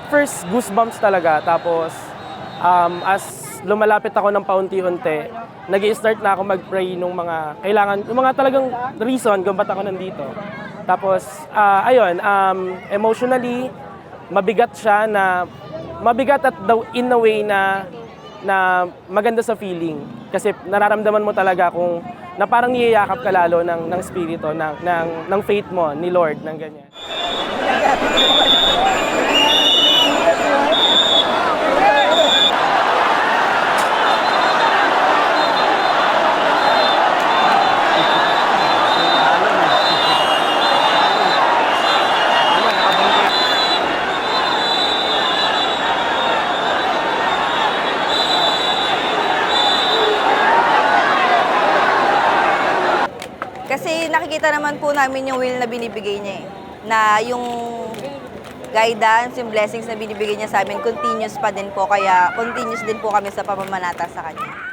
at first, goosebumps talaga. Tapos, as lumalapit ako ng paunti-unti, nag-i-start na ako mag-pray nung mga kailangan, yung mga talagang reason kung ba't ako nandito. Tapos, ayun, emotionally, mabigat siya na, mabigat at in a way na maganda sa feeling. Kasi nararamdaman mo talaga kung na parang niyayakap ka lalo ng spirito, ng faith mo, ni Lord, ng ganyan. Kasi nakikita naman po namin yung will na binibigay niya eh. Na yung guidance, yung blessings na binibigay niya sa amin, continuous pa din po. Kaya continuous din po kami sa pamamanata sa kanya.